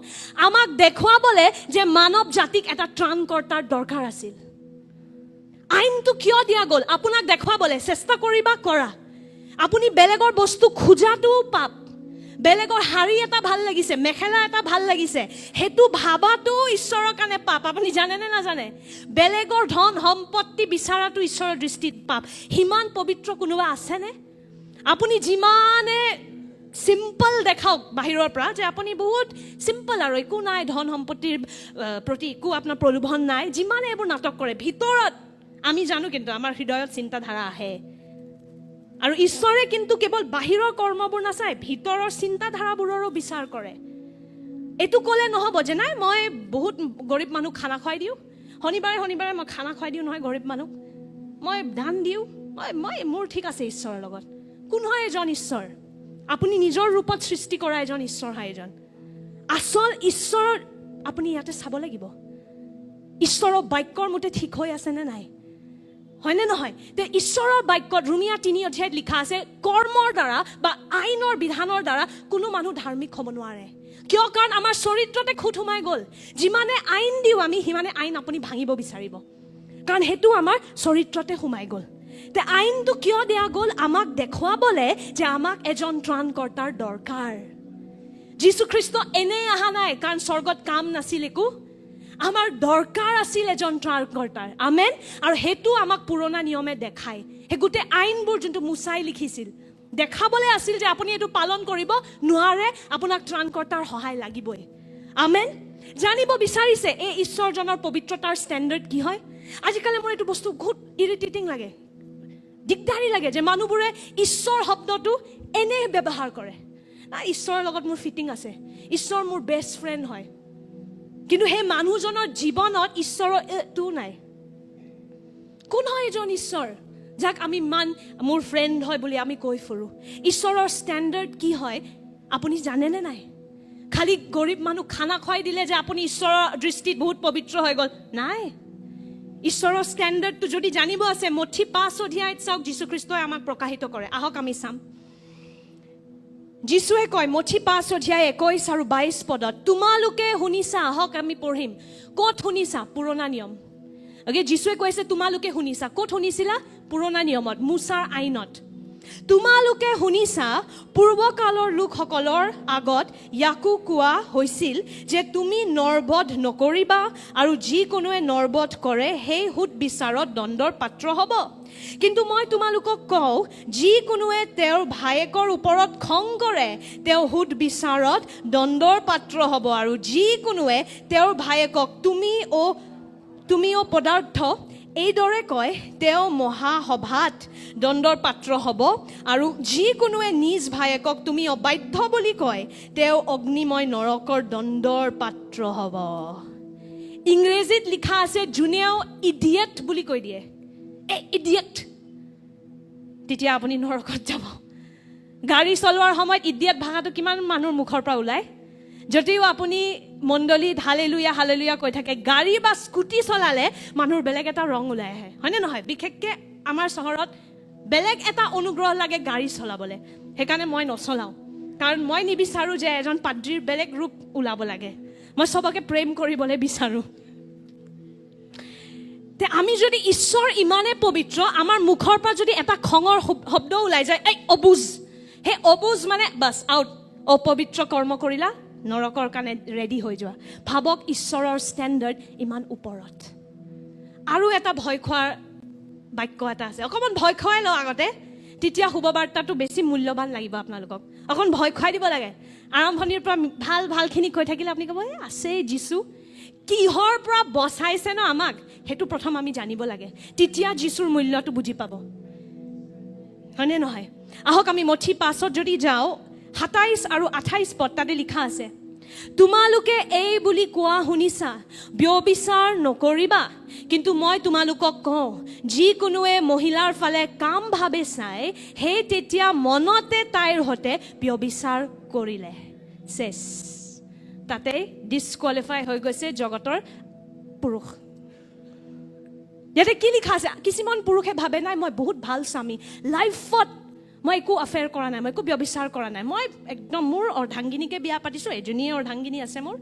আমাক দেখুৱাবলে যে মানৱ জাতিক এটা ত্ৰাণকৰ্তাৰ দৰকাৰ আছিল। আইনটো কিয় দিয়া গ'ল? আপোনাক দেখুৱাবলে। চেষ্টা কৰিবা, কৰা। আপুনি বেলেগৰ বস্তু খোজাটোও পাপ। বেলেগৰ শাৰী এটা ভাল লাগিছে, মেখেলা এটা ভাল লাগিছে, সেইটো ভাবাটো ঈশ্বৰৰ কাৰণে পাপ। আপুনি জানে নে নাজানে? বেলেগৰ ধন সম্পত্তি বিচাৰাটো ঈশ্বৰৰ দৃষ্টিত পাপ। সিমান পবিত্ৰ কোনোবা আছেনে? আপুনি যিমানে চিম্পল দেখাওক বাহিৰৰ পৰা, যে আপুনি বহুত চিম্পল আৰু একো নাই, ধন সম্পত্তিৰ প্ৰতি একো আপোনাৰ প্ৰলোভন নাই, যিমানে এইবোৰ নাটক কৰে, ভিতৰত আমি জানো কিন্তু আমাৰ হৃদয়ত চিন্তাধাৰা আহে। আৰু ঈশ্বৰে কিন্তু কেৱল বাহিৰৰ কৰ্মবোৰ নাচায়, ভিতৰৰ চিন্তাধাৰাবোৰৰো বিচাৰ কৰে। এইটো ক'লে নহ'ব যে নাই মই বহুত গৰীব মানুহ খানা খুৱাই দিওঁ, শনিবাৰে মই খানা খুৱাই দিওঁ নহয় গৰীব মানুহ, মই দান দিওঁ, মই মোৰ ঠিক আছে ঈশ্বৰৰ লগত। কোন হয় এজন ঈশ্বৰ? আপুনি নিজৰ ৰূপত সৃষ্টি কৰা এজন ঈশ্বৰ হয়। এজন আচল ঈশ্বৰ আপুনি ইয়াতে চাব লাগিব। ঈশ্বৰৰ বাক্যৰ মতে ঠিক হৈ আছে নে নাই, হয়নে নহয়? তে ঈশ্বৰৰ বাক্যত ৰোমিয়া 3 লিখা আছে, কৰ্মৰ দ্বাৰা বা আইনৰ বিধানৰ দ্বাৰা কোনো মানুহ ধাৰ্মিক হ'ব নোৱাৰে। কিয়? কাৰণ আমাৰ চৰিত্ৰতে খুঁত সোমাই গ'ল। যিমানে আইন দিওঁ আমি, সিমানে আইন আপুনি ভাঙিব বিচাৰিব, কাৰণ সেইটো আমাৰ চৰিত্ৰতে সোমাই গ'ল। তে আইনটো কিয় দিয়া গ'ল? আমাক দেখুৱাবলে যে আমাক এজন ত্ৰাণকৰ্তাৰ দৰকাৰ। যীশুখ্ৰীষ্ট এনেই অহা নাই কাৰণ স্বৰ্গত কাম নাছিল একো। আমাৰ দৰকাৰ আছিল এজন ত্ৰাণকৰ্তাৰ। আমেন। আৰু সেইটো আমাক পুৰণা নিয়মে দেখায়। সেই গোটেই আইনবোৰ যোনটো মুছাই লিখিছিল, দেখাবলৈ আছিল যে আপুনি এইটো পালন কৰিব নোৱাৰে, আপোনাক ত্ৰাণকৰ্তাৰ সহায় লাগিবই। আমেন। জানিব বিচাৰিছে এই ঈশ্বৰজনৰ পবিত্ৰতাৰ ষ্টেণ্ডাৰ্ড কি হয়। আজিকালি মোৰ এইটো বস্তু বহুত ইৰিটেটিং লাগে, দিগদাৰী লাগে যে মানুহবোৰে ঈশ্বৰ শব্দটো এনে ব্যৱহাৰ কৰে। না, ঈশ্বৰৰ লগত মোৰ ফিটিং আছে, ঈশ্বৰ মোৰ বেষ্ট ফ্ৰেণ্ড হয়, কিন্তু সেই মানুহজনৰ জীৱনত ঈশ্বৰৰ এইটো নাই। কোন হয় এজন ঈশ্বৰ যাক আমি মোৰ ফ্ৰেণ্ড হয় বুলি আমি কৈ ফুৰোঁ? ঈশ্বৰৰ ষ্টেণ্ডাৰ্ড কি হয় আপুনি জানেনে নাই? খালি গৰীব মানুহ খানা খুৱাই দিলে যে আপুনি ঈশ্বৰৰ দৃষ্টিত বহুত পবিত্ৰ হৈ গ'ল? নাই। ঈশ্বৰৰ ষ্টেণ্ডাৰ্ডটো যদি জানিব আছে, মঠি 5 অধ্যায়ত চাওক যীশুখ্ৰীষ্টই আমাক প্ৰকাশিত কৰে। আহক আমি চাম। যীশুৱে কয় মঠি 5 অধ্যায় 21 আৰু 22 পদত, তোমালোকে শুনিছা। আহক আমি পঢ়িম। ক'ত শুনিছা? পুৰণা নিয়ম। যীশুৱে কৈছে তোমালোকে শুনিছা। ক'ত শুনিছিলা? পুৰণা নিয়মত, মুছাৰ আইনত। তোমালোকে শুনিছা পূৰ্বকালৰ লোকসকলৰ আগত ইয়াকো কোৱা হৈছিল যে তুমি নৰবধ নকৰিবা, আৰু যিকোনোৱে নৰবধ কৰে সেই সুদ বিচাৰত দণ্ডৰ পাত্ৰ হ'ব। কিন্তু মই তোমালোকক কওঁ, যিকোনোৱে তেওঁৰ ভায়েকৰ ওপৰত খং কৰে তেওঁ সুদ বিচাৰত দণ্ডৰ পাত্ৰ হ'ব, আৰু যিকোনোৱে তেওঁৰ ভায়েকক তুমিও পদাৰ্থ এইদৰে কয় তেওঁ মহাসভাত দণ্ডৰ পাত্ৰ হ'ব, আৰু যিকোনোৱে নিজ ভায়েকক তুমি অবাধ্য বুলি কয় তেওঁ অগ্নিময় নৰকৰ দণ্ডৰ পাত্ৰ হ'ব। ইংৰাজীত লিখা আছে যোনেও ইডিয়েট বুলি কৈ দিয়ে, ইডিয়েট, তেতিয়া আপুনি নৰকত যাব। গাড়ী চলোৱাৰ সময়ত ইডিয়েট ভাষাটো কিমান মানুহৰ মুখৰ পৰা ওলায়। যদিও আপুনি মণ্ডলীত হালেলুয়া হালেলুয়া কৈ থাকে, গাড়ী বা স্কুটি চলালে মানুহৰ বেলেগ এটা ৰং ওলাই আহে, হয়নে নহয়? বিশেষকৈ আমাৰ চহৰত বেলেগ এটা অনুগ্ৰহ লাগে গাড়ী চলাবলৈ। সেইকাৰণে মই নচলাওঁ, কাৰণ মই নিবিচাৰোঁ যে এজন পাদ্ৰীৰ বেলেগ ৰূপ ওলাব লাগে। মই চবকে প্ৰেম কৰিবলৈ বিচাৰোঁ। আমি যদি ঈশ্বৰ ইমানে পবিত্ৰ, আমাৰ মুখৰ পৰা যদি এটা খঙৰ শব্দ ওলাই যায়, এই অবুজ, সেই অবুজ মানে বাছ আউট, অপবিত্ৰ কৰ্ম কৰিলা, নৰকৰ কাৰণে ৰেডি হৈ যোৱা। ভাবক ঈশ্বৰৰ ষ্টেণ্ডাৰ্ড ইমান ওপৰত। আৰু এটা ভয় খোৱাৰ বাক্য এটা আছে, অকণমান ভয় খুৱাই লওঁ আগতে, তেতিয়া শুভবাৰ্তাটো বেছি মূল্যৱান লাগিব আপোনালোকক। অকণ ভয় খুৱাই দিব লাগে। আৰম্ভণিৰ পৰা ভালখিনি কৈ থাকিলে আপুনি ক'ব আছেই যীশু। কিহৰ পৰা বচাইছে ন আমাক, সেইটো প্ৰথম আমি জানিব লাগে, তেতিয়া যীশুৰ মূল্যটো বুজি পাব, হয়নে নহয়? আহক আমি মঠি 5 যদি যাওঁ, 27 আৰু 28 পদ তাতে লিখা আছে, তোমালোকে এই বুলি কোৱা শুনিছা, ব্যভিচাৰ নকৰিবা। কিন্তু মই তোমালোকক কওঁ, যিকোনোৱে মহিলাৰ ফালে কাম ভাবে চাই সেই তেতিয়া মনতে তাইৰ সৈতে ব্যভিচাৰ কৰিলে চেছ। তাতে ডিছকুৱালিফাই হৈ গৈছে জগতৰ পুৰুষ। ইয়াতে কি লিখা আছে? কিছুমান পুৰুষে ভাবে নাই মই বহুত ভাল স্বামী, লাইফত মই একো এফেয়াৰ কৰা নাই, মই একো ব্যভিচাৰ কৰা নাই, মই একদম মোৰ অৰ্ধাংগিনীকে বিয়া পাতিছোঁ, এজনীয়ে অৰ্ধাংগিনী আছে মোৰ।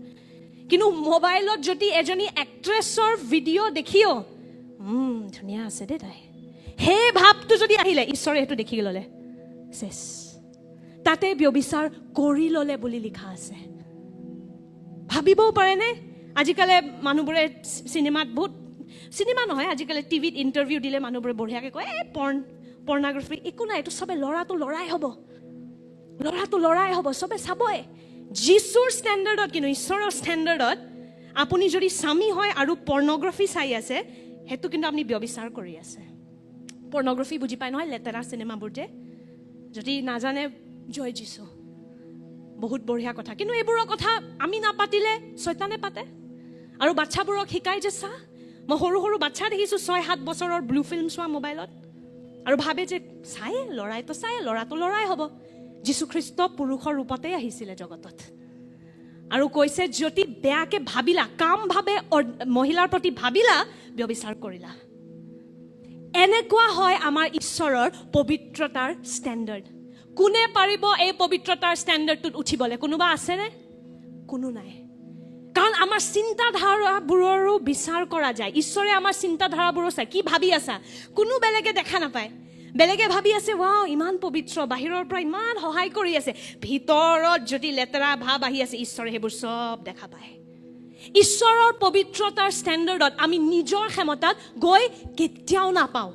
কিন্তু মোবাইলত যদি এজনী এক্ট্ৰেছৰ ভিডিঅ' দেখিও ধুনীয়া আছে দেই তাই, সেই ভাৱটো যদি আহিলে ঈশ্বৰে সেইটো দেখি ল'লে চেছ। তাতে ব্যভিচাৰ কৰি ল'লে বুলি লিখা আছে। ভাবিবও পাৰেনে? আজিকালি মানুহবোৰে চিনেমা নহয়, আজিকালি টিভিত ইণ্টাৰভিউ দিলে মানুহবোৰে বঢ়িয়াকৈ কয় পৰ্ণগ্ৰাফি একো নাই, এইটো চবে ল'ৰাটো ল'ৰাই হ'ব, চবে চাবই। যীশুৰ ষ্টেণ্ডাৰ্ডত, কিন্তু ঈশ্বৰৰ ষ্টেণ্ডাৰ্ডত আপুনি যদি স্বামী হয় আৰু পৰ্ণগ্ৰাফি চাই আছে, সেইটো কিন্তু আপুনি ব্যভিচাৰ কৰি আছে। পৰ্ণগ্ৰাফি বুজি পায় নহয়, লেতেৰা চিনেমাবোৰ যে, যদি নাজানে জয় যীশু, বহুত বঢ়িয়া কথা। কিন্তু এইবোৰৰ কথা আমি নাপাতিলে শয়তানে পাতে। আৰু বাচ্ছাবোৰক শিকাই যে চা, মই সৰু বাচ্ছা দেখিছোঁ 6-7 বছৰৰ ব্লু ফিল্ম চোৱা মোবাইলত, আৰু ভাবে যে চায়ে ল'ৰাইতো চায়ে, ল'ৰাটো ল'ৰাই হ'ব। যীশুখ্ৰীষ্ট পুৰুষৰ ৰূপতেই আহিছিলে জগতত, আৰু কৈছে যদি বেয়াকে ভাবিলা, কাম ভাবে মহিলাৰ প্ৰতি ভাবিলা, ব্যভিচাৰ কৰিলা। এনেকুৱা হয় আমাৰ ঈশ্বৰৰ পবিত্ৰতাৰ ষ্টেণ্ডাৰ্ড। কোনে পাৰিব এই পবিত্ৰতাৰ ষ্টেণ্ডাৰ্ডটোত উঠিবলৈ? কোনোবা আছেনে? কোনো নাই। কাৰণ আমাৰ চিন্তাধাৰাবোৰৰো বিচাৰ কৰা যায়। ঈশ্বৰে আমাৰ চিন্তাধাৰাবোৰো চাই, কি ভাবি আছা, কোনো বেলেগে দেখা নাপায়। বেলেগে ভাবি আছে ৱাও ইমান পবিত্ৰ, বাহিৰৰ পৰা ইমান সহায় কৰি আছে, ভিতৰত যদি লেতেৰা ভাৱ আহি আছে, ঈশ্বৰে সেইবোৰ চব দেখা পায়। ঈশ্বৰৰ পবিত্ৰতাৰ ষ্টেণ্ডাৰ্ডত আমি নিজৰ ক্ষমতাত গৈ কেতিয়াও নাপাওঁ।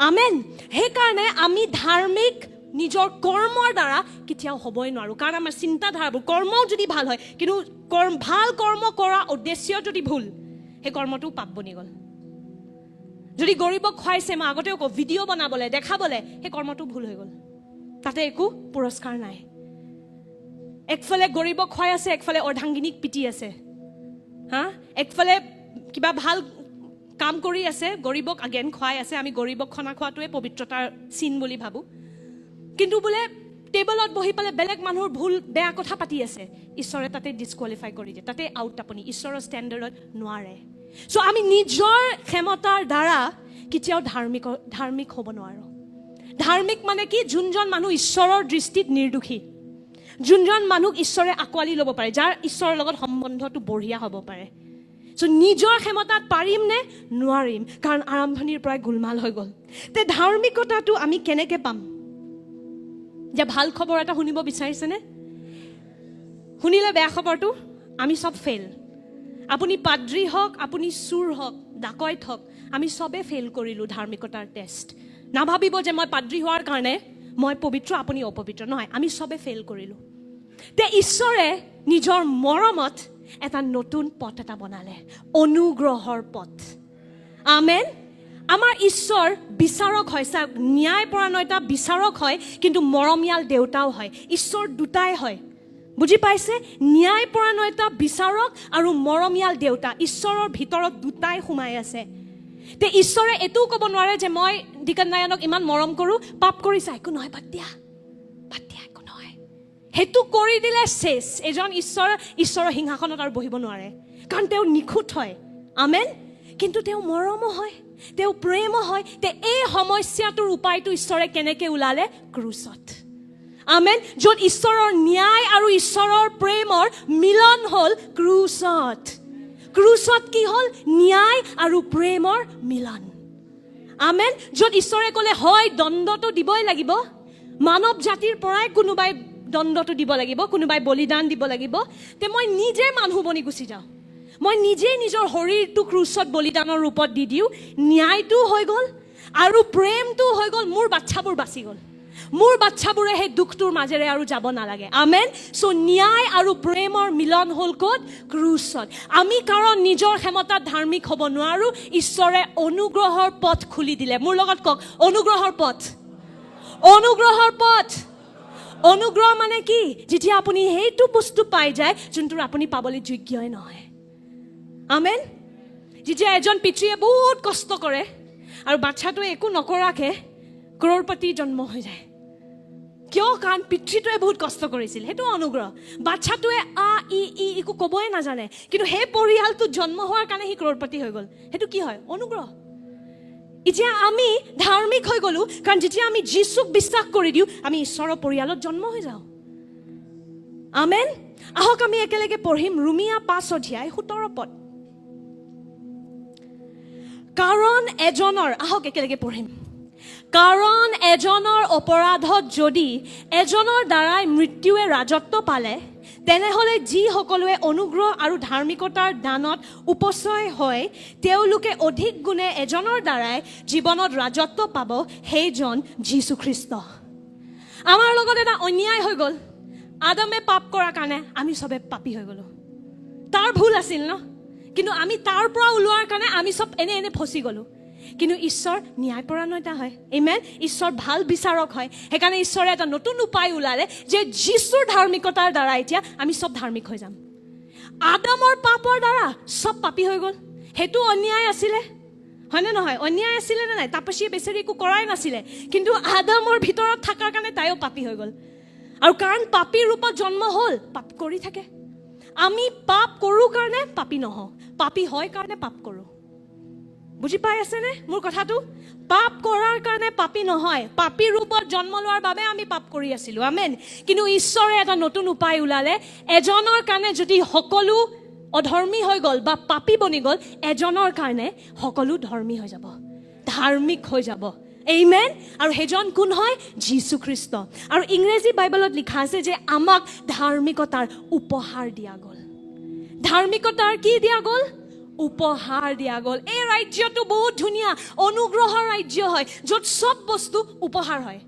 আমেন। সেইকাৰণে আমি ধাৰ্মিক নিজৰ কৰ্মৰ দ্বাৰা কেতিয়াও হ'বই নোৱাৰো কাৰণ আমাৰ চিন্তাধাৰাবোৰ কৰ্মও যদি ভাল হয় কিন্তু ভাল কৰ্ম কৰা উদ্দেশ্য যদি ভুল সেই কৰ্মটো পাপ বনি গ'ল যদি গৰীবক খুৱাইছে মই আগতেও কওঁ ভিডিঅ' বনাবলৈ দেখাবলৈ সেই কৰ্মটো ভুল হৈ গ'ল তাতে একো পুৰস্কাৰ নাই একফালে গৰীবক খুৱাই আছে একফালে অৰ্ধাংগিনীক পিটি আছে হা একফালে কিবা ভাল কাম কৰি আছে গৰীবক আগেন খুৱাই আছে আমি গৰীবক খানা খোৱাটোৱে পবিত্ৰতাৰ চিন বুলি ভাবো কিন্তু বোলে টেবলত বহি পেলাই বেলেগ মানুহৰ ভুল বেয়া কথা পাতি আছে ঈশ্বৰে তাতে ডিসকোৱালিফাই কৰি দিয়ে তাতে আউট আপুনি ঈশ্বৰৰ ষ্টেণ্ডাৰ্ডত নোৱাৰে সো আমি নিজৰ ক্ষমতাৰ দ্বাৰা কেতিয়াও ধাৰ্মিক হ'ব নোৱাৰো ধাৰ্মিক মানে কি যোনজন মানুহ ঈশ্বৰৰ দৃষ্টিত নিৰ্দোষী যোনজন মানুহক ঈশ্বৰে আঁকোৱালি ল'ব পাৰে যাৰ ঈশ্বৰৰ লগত সম্বন্ধটো বঢ়িয়া হ'ব পাৰে সো নিজৰ ক্ষমতাত পাৰিম নে নোৱাৰিম কাৰণ আৰম্ভণিৰ পৰাই গোলমাল হৈ গ'ল তে ধাৰ্মিকতাটো আমি কেনেকৈ পাম যে ভাল খবৰ এটা শুনিব বিচাৰিছেনে শুনিলে বেয়া খবৰটো আমি সব ফেইল আপুনি পাদ্ৰী হওক আপুনি চুৰ হওক ডাকৈত হওক আমি সবে ফেইল কৰিলোঁ ধাৰ্মিকতাৰ টেষ্ট নাভাবিব যে মই পাদ্ৰী হোৱাৰ কাৰণে মই পবিত্ৰ আপুনি অপবিত্ৰ নহয় আমি সবে ফেইল কৰিলোঁ তে ঈশ্বৰে নিজৰ মৰমত এটা নতুন পথ এটা বনালে অনুগ্ৰহৰ পথ আমেন আমাৰ ঈশ্বৰ বিচাৰক হয় ন্যায়পৰায়ণতা বিচাৰক হয় কিন্তু মৰমীয়াল দেউতাও হয় ঈশ্বৰ দুটাই হয় বুজি পাইছে ন্যায়পৰায়ণতা বিচাৰক আৰু মৰমীয়াল দেউতা ঈশ্বৰৰ ভিতৰত দুটাই সোমাই আছে তে ঈশ্বৰে এটো ক'ব নোৱাৰে যে মই ডিকন নায়নক ইমান মৰম কৰোঁ পাপ কৰিছা একো নহয় বাদ দিয়া একো নহয় হেতু কৰি দিলে শেষ এজন ঈশ্বৰৰ সিংহাসনত আৰু বহিব নোৱাৰে কাৰণ তেওঁ নিখুঁত হয় আমেন কিন্তু তেওঁ মৰমো হয় তেওঁ প্ৰেমো হয় তে এই সমস্যাটোৰ উপায়টো ঈশ্বৰে কেনেকৈ ওলালে ক্ৰুচত আমেন য'ত ঈশ্বৰৰ ন্যায় আৰু ঈশ্বৰৰ প্ৰেমৰ মিলন হ'ল ক্ৰুচত কি হ'ল ন্যায় আৰু প্ৰেমৰ মিলন আমেন য'ত ঈশ্বৰে ক'লে হয় দণ্ডটো দিবই লাগিব মানৱ জাতিৰ পৰাই কোনোবাই দণ্ডটো দিব লাগিব কোনোবাই বলিদান দিব লাগিব তে মই নিজে মানুহ বনি গুচি যাওঁ মই নিজে নিজৰ শৰীৰটো ক্ৰুচত বলিদানৰ ৰূপত দি দিওঁ ন্যায়টো হৈ গ'ল আৰু প্ৰেমটো হৈ গ'ল মোৰ বাচ্চাবোৰ বাচি গ'ল মোৰ বাচ্চাবোৰে সেই দুখটোৰ মাজেৰে আৰু যাব নালাগে আমেন সো ন্যায় আৰু প্ৰেমৰ মিলন হ'ল ক'ত ক্ৰুচত আমি কাৰণ নিজৰ ক্ষমতাত ধাৰ্মিক হ'ব নোৱাৰো ঈশ্বৰে অনুগ্ৰহৰ পথ খুলি দিলে মোৰ লগত কওক অনুগ্ৰহৰ পথ অনুগ্ৰহ মানে কি যেতিয়া আপুনি সেইটো বস্তু পাই যায় যোনটোৰ আপুনি পাবলৈ যোগ্যই নহয় আমেন যেতিয়া এজন পিতৃয়ে বহুত কষ্ট কৰে আৰু বাচ্চাটোৱে একো নকৰাকে ক্ৰৰপতি জন্ম হৈ যায় কিয় কাৰণ পিতৃটোৱে বহুত কষ্ট কৰিছিল সেইটো অনুগ্ৰহ বাচ্চাটোৱে একো ক'বই নাজানে কিন্তু সেই পৰিয়ালটোত জন্ম হোৱাৰ কাৰণে সি ক্ৰৰপতি হৈ গ'ল সেইটো কি হয় অনুগ্ৰহ এতিয়া আমি ধাৰ্মিক হৈ গ'লো কাৰণ যেতিয়া আমি যীশুক বিশ্বাস কৰি দিওঁ আমি ঈশ্বৰৰ পৰিয়ালত জন্ম হৈ যাওঁ আমেন আহক আমি একেলগে পঢ়িম ৰোমিয়া 5:17 পদ কাৰণ এজনৰ অপৰাধত যদি এজনৰ দ্বাৰাই মৃত্যুৱে ৰাজত্ব পালে তেনেহ'লে যি সকলোৱে অনুগ্ৰহ আৰু ধাৰ্মিকতাৰ দানত উপচয় হয় তেওঁলোকে অধিক গুণে এজনৰ দ্বাৰাই জীৱনত ৰাজত্ব পাব সেইজন যীশুখ্ৰীষ্ট আমাৰ লগত এটা অন্যায় হৈ গ'ল আদমে পাপ কৰাৰ কাৰণে আমি সবে পাপী হৈ গ'লো তাৰ ভুল আছিল ন কিন্তু আমি তাৰ পৰা ওলোৱাৰ কাৰণে আমি সব এনে ফচি গ'লো কিন্তু ঈশ্বৰ ন্যায়পৰায়ণতা হয় আমেন ঈশ্বৰ ভাল বিচাৰক হয় সেইকাৰণে ঈশ্বৰে এটা নতুন উপায় ওলালে যে যীশুৰ ধাৰ্মিকতাৰ দ্বাৰা এতিয়া আমি সব ধাৰ্মিক হৈ যাম আদমৰ পাপৰ দ্বাৰা সব পাপী হৈ গ'ল সেইটো অন্যায় আছিলে হয়নে নহয় অন্যায় আছিলে নে নাই তাপসীয়ে বেচেৰি একো কৰাই নাছিলে কিন্তু আদমৰ ভিতৰত থকাৰ কাৰণে তাইও পাপী হৈ গ'ল আৰু কাৰণ পাপীৰ ৰূপত জন্ম হ'ল পাপ কৰি থাকে আমি পাপ কৰোঁ কাৰণে পাপী নহওঁ পাপী হয় কাৰণে পাপ কৰোঁ বুজি পাই আছেনে মোৰ কথাটো পাপ কৰাৰ কাৰণে পাপী নহয় পাপীৰ ৰূপত জন্ম লোৱাৰ বাবে আমি পাপ কৰি আছিলোঁ আমেন কিন্তু ঈশ্বৰে এটা নতুন উপায় ওলালে এজনৰ কাৰণে যদি সকলো অধৰ্মী হৈ গ'ল বা পাপী বনি গ'ল এজনৰ কাৰণে সকলো ধৰ্মী হৈ যাব ধাৰ্মিক হৈ যাব আমেন আৰু সেইজন কোন হয় যীশুখ্ৰীষ্ট আৰু ইংৰাজী বাইবেলত লিখা আছে যে আমাক ধাৰ্মিকতাৰ উপহাৰ দিয়া গ'ল ধাৰ্মিকতাৰ কি দিয়া গ'ল উপহাৰ দিয়া গ'ল এই ৰাজ্যটো বহুত ধুনীয়া অনুগ্ৰহৰ ৰাজ্য হয় য'ত সব বস্তু উপহাৰ হয়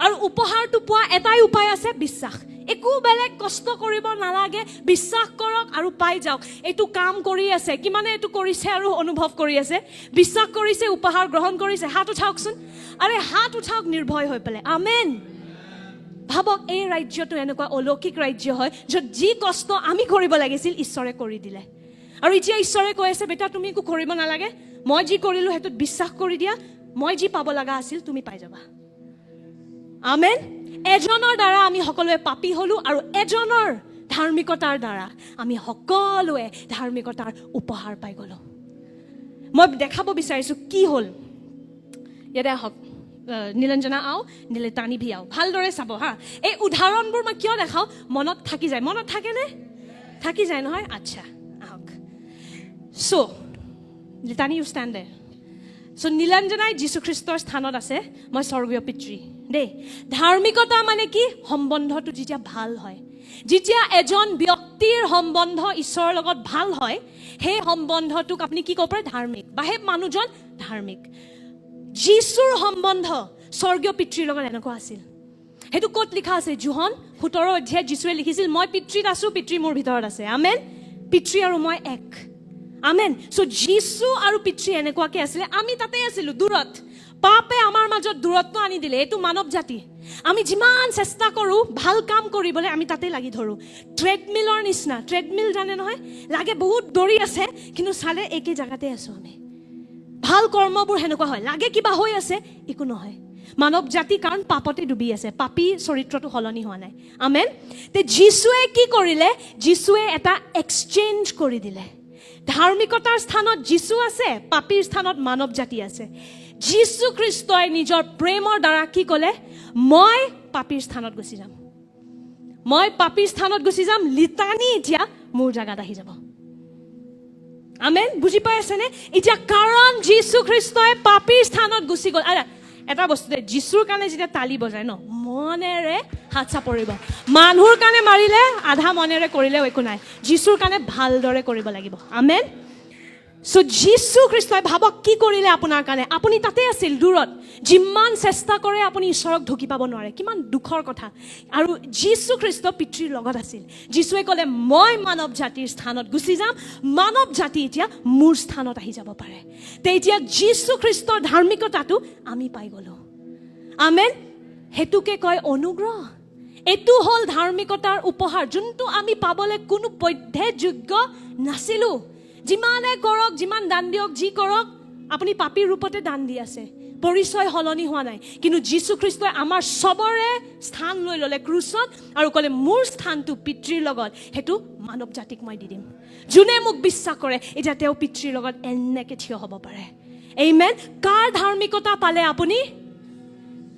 আৰু উপহাৰটো পোৱা এটাই উপায় আছে, বিশ্বাস। একো বেলেগ কষ্ট কৰিব নালাগে, বিশ্বাস কৰক আৰু পাই যাওক। এইটো কাম কৰি আছে, কিমানে এইটো কৰিছে আৰু অনুভৱ কৰি আছে, বিশ্বাস কৰিছে, উপহাৰ গ্ৰহণ কৰিছে। হাত উঠাওকচোন, আৰে হাত উঠাওক নিৰ্ভয় হৈ পেলাই। আমেন। ভাবক, এই ৰাজ্যটো এনেকুৱা অলৌকিক ৰাজ্য হয় য'ত যি কষ্ট আমি কৰিব লাগিছিল ঈশ্বৰে কৰি দিলে। আৰু এতিয়া ঈশ্বৰে কৈ আছে, বেটা তুমি একো কৰিব নালাগে, মই যি কৰিলোঁ সেইটোত বিশ্বাস কৰি দিয়া, মই যি পাব লগা আছিল তুমি পাই যাবা। আমেন। এজনৰ দ্বাৰা আমি সকলোৱে পাপী হলো, আৰু এজনৰ ধাৰ্মিকতাৰ দ্বাৰা আমি সকলোৱে ধাৰ্মিকতাৰ উপহাৰ পাই গলো। মই দেখাব বিচাৰিছোঁ কি হ'ল। ইয়াতে আহক, নীলাঞ্জনা আও, নীলতানী ভি আও, ভালদৰে চাব হা। এই উদাহৰণবোৰ মই কিয় দেখাওঁ, মনত থাকি যায়। মনত থাকেনে? থাকি যায় নহয়? আচ্ছা, আহক। চ' নীলতানী ইউ ষ্টেণ্ড দেৰ। চ' নীলাঞ্জনাই যীশুখ্ৰীষ্টৰ স্থানত আছে, মই স্বৰ্গীয় পিতৃ দেই। ধাৰ্মিকতা মানে কি? সম্বন্ধটো যেতিয়া ভাল হয়, যেতিয়া এজন ব্যক্তিৰ সম্বন্ধ ঈশ্বৰৰ লগত ভাল হয়, সেই সম্বন্ধটোক আপুনি কি ক'ব পাৰে? ধাৰ্মিক, বা সেই মানুহজন ধাৰ্মিক। যীশুৰ সম্বন্ধ স্বৰ্গীয় পিতৃৰ লগত এনেকুৱা আছিল। সেইটো ক'ত লিখা আছে? যোহন 17 অধ্যায়ত যীশুৱে লিখিছিল, মই পিতৃত আছো, পিতৃ মোৰ ভিতৰত আছে। আমেন। পিতৃ আৰু মই এক। আমেন। চ' যীশু আৰু পিতৃ এনেকুৱাকে আছিলে, আমি তাতে আছিলো দূৰত। পাপে আমাৰ মাজত দূৰত্ব আনি দিলে। এইটো মানৱ জাতি। আমি যিমান চেষ্টা কৰোঁ ভাল কাম কৰিবলৈ, আমি তাতে লাগি ধৰোঁ। ট্ৰেডমিলৰ নিচিনা। ট্ৰেডমিল জানে নহয়? লাগে বহুত দৌৰি আছে, কিন্তু চালে একে জেগাতে আছো আমি। ভাল কৰ্মবোৰ সেনেকুৱা হয়, লাগে কিবা হৈ আছে, একো নহয়। মানৱ জাতি কাৰণ পাপতে ডুবি আছে, পাপী চৰিত্ৰটো সলনি হোৱা নাই। আমেন। তে যীশুৱে কি কৰিলে? যীশুৱে এটা এক্সচেঞ্জ কৰি দিলে। ধাৰ্মিকতাৰ স্থানত যীশু আছে, পাপীৰ স্থানত মানৱ জাতি আছে। যীশু খ্ৰীষ্টই নিজৰ প্ৰেমৰ দ্বাৰা কি ক'লে? মই পাপীৰ স্থানত গুচি যাম, মই পাপীৰ স্থানত গুচি যাম, লিতানী এতিয়া মোৰ জাগাত আহি যাব। আমেন। বুজি পাই আছেনে? এতিয়া কাৰণ যীশু খ্ৰীষ্টই পাপীৰ স্থানত গুচি গ'ল। এটা বস্তু দে, যীশুৰ কাৰণে যেতিয়া তালি বজায় ন, মনেৰে হাত চাপৰিব। মানুহৰ কাৰণে মাৰিলে আধা মনেৰে কৰিলেও একো নাই, যীশুৰ কাৰণে ভালদৰে কৰিব লাগিব। আমেন। চ' যীশু খ্ৰীষ্টই ভাবক কি কৰিলে আপোনাৰ কাৰণে। আপুনি তাতে আছিল দূৰত, যিমান চেষ্টা কৰে আপুনি ঈশ্বৰক ঢুকি পাব নোৱাৰে। কিমান দুখৰ কথা। আৰু যীশু খ্ৰীষ্ট পিতৃৰ লগত আছিল। যীশুৱে ক'লে, মই মানৱ জাতিৰ স্থানত গুচি যাম, মানৱ জাতি এতিয়া মোৰ স্থানত আহি যাব পাৰে। তেতিয়া যীশু খ্ৰীষ্টৰ ধাৰ্মিকতাটো আমি পাই গলো। আমেন। সেইটোকে কয় অনুগ্ৰহ। এইটো হ'ল ধাৰ্মিকতাৰ উপহাৰ, যোনটো আমি পাবলৈ কোনো পধ্যে যোগ্য নাছিলো। যিমানে কৰক, যিমান দান দিয়ক, যি কৰক, আপুনি পাপীৰ ৰূপতে দান দি আছে, পৰিচয় সলনি হোৱা নাই। কিন্তু যীশু খ্ৰীষ্টই আমাৰ চবৰে স্থান লৈ ল'লে ক্ৰুচত, আৰু ক'লে মোৰ স্থানটো পিতৃৰ লগত, সেইটো মানৱ জাতিক মই দি দিম। যোনে মোক বিশ্বাস কৰে, এতিয়া তেওঁ পিতৃৰ লগত এনেকে থিয় হ'ব পাৰে। আমেন। কাৰ ধাৰ্মিকতা পালে আপুনি?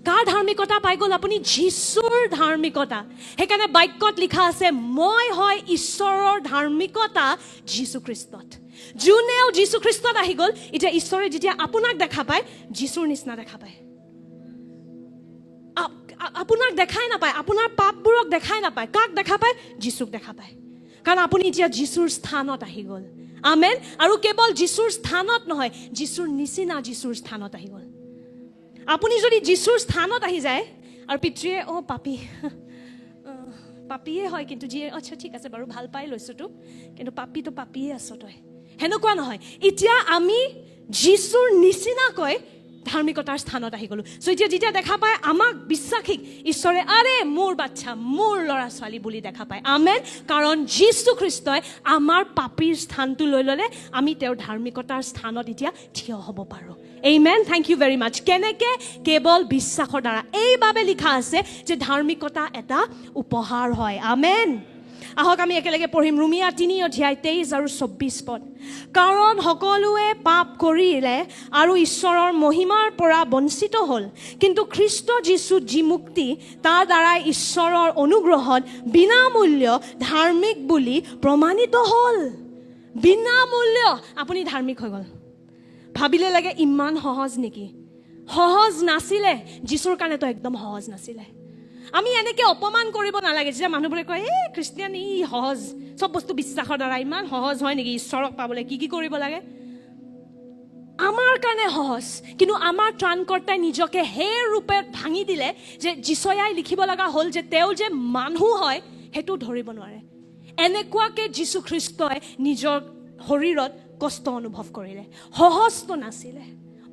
কাৰ ধাৰ্মিকতা পাই গ'ল আপুনি? যীশুৰ ধাৰ্মিকতা। সেইকাৰণে বাক্যত লিখা আছে, মই হয় ঈশ্বৰৰ ধাৰ্মিকতা যীশু খ্ৰীষ্টত। যোনেও যীশু খ্ৰীষ্টত আহি গ'ল, এতিয়া ঈশ্বৰে যেতিয়া আপোনাক দেখা পায়, যীশুৰ নিচিনা দেখা পায়। আপোনাক দেখাই নাপায়, আপোনাৰ পাপবোৰক দেখাই নাপায়। কাক দেখা পায়? যীশুক দেখা পায়। কাৰণ আপুনি এতিয়া যীশুৰ স্থানত আহি গ'ল। আমেন। আৰু কেৱল যীশুৰ স্থানত নহয়, যীশুৰ নিচিনা যীশুৰ স্থানত আহি গ'ল। আপুনি যদি যীশুৰ স্থানত আহি যায়, আৰু পিতৃয়ে পাপী, পাপীয়ে হয়, কিন্তু যিয়ে আচ্ছা ঠিক আছে বাৰু, ভাল পাই লৈছোঁ তোক, কিন্তু পাপীটো পাপীয়ে আছ তই, সেনেকুৱা নহয়। এতিয়া আমি যীশুৰ নিচিনাকৈ ধাৰ্মিকতাৰ স্থানত আহি গ'লো। চ' এতিয়া যেতিয়া দেখা পায় আমাক বিশ্বাসীক, ঈশ্বৰে আৰে মোৰ বাচ্চা, মোৰ ল'ৰা ছোৱালী বুলি দেখা পায়। আমেন। কাৰণ যীশু খ্ৰীষ্টই আমাৰ পাপীৰ স্থানটো লৈ ল'লে, আমি তেওঁৰ ধাৰ্মিকতাৰ স্থানত এতিয়া থিয় হ'ব পাৰোঁ। আমেন। থেংক ইউ ভেৰি মাছ। কেনেকৈ? কেৱল বিশ্বাসৰ দ্বাৰা। এইবাবে লিখা আছে যে ধাৰ্মিকতা এটা উপহাৰ হয়। আমেন। আহক আমি একেলগে পঢ়িম ৰোমিয়া 3 অধ্যায় 23 আৰু 24 পদ। কাৰণ সকলোৱে পাপ কৰিলে আৰু ঈশ্বৰৰ মহিমাৰ পৰা বঞ্চিত হ'ল, কিন্তু খ্ৰীষ্ট যীশুত যি মুক্তি, তাৰ দ্বাৰাই ঈশ্বৰৰ অনুগ্ৰহত বিনামূল্য ধাৰ্মিক বুলি প্ৰমাণিত হ'ল। বিনামূল্য আপুনি ধাৰ্মিক হৈ গ'ল। ভাবিলে লাগে ইমান সহজ নেকি? সহজ নাছিলে। যীশুৰ কাৰণেতো একদম সহজ নাছিলে। আমি এনেকৈ অপমান কৰিব নালাগে। যেতিয়া মানুহবোৰে কয় খ্ৰীষ্টিয়ান ই সহজ, চব বস্তু বিশ্বাসৰ দ্বাৰা, ইমান সহজ হয় নেকি ঈশ্বৰক পাবলৈ? কি কি কৰিব লাগে? আমাৰ কাৰণে সহজ, কিন্তু আমাৰ ত্ৰাণকৰ্তাই নিজকে সেই ৰূপে ভাঙি দিলে যে যিচয়াই লিখিব লগা হ'ল যে তেওঁ যে মানুহ হয় সেইটো ধৰিব নোৱাৰে। এনেকুৱাকে যীশু খ্ৰীষ্টই নিজৰ শৰীৰত কষ্ট অনুভৱ কৰিলে। সহজটো নাছিলে,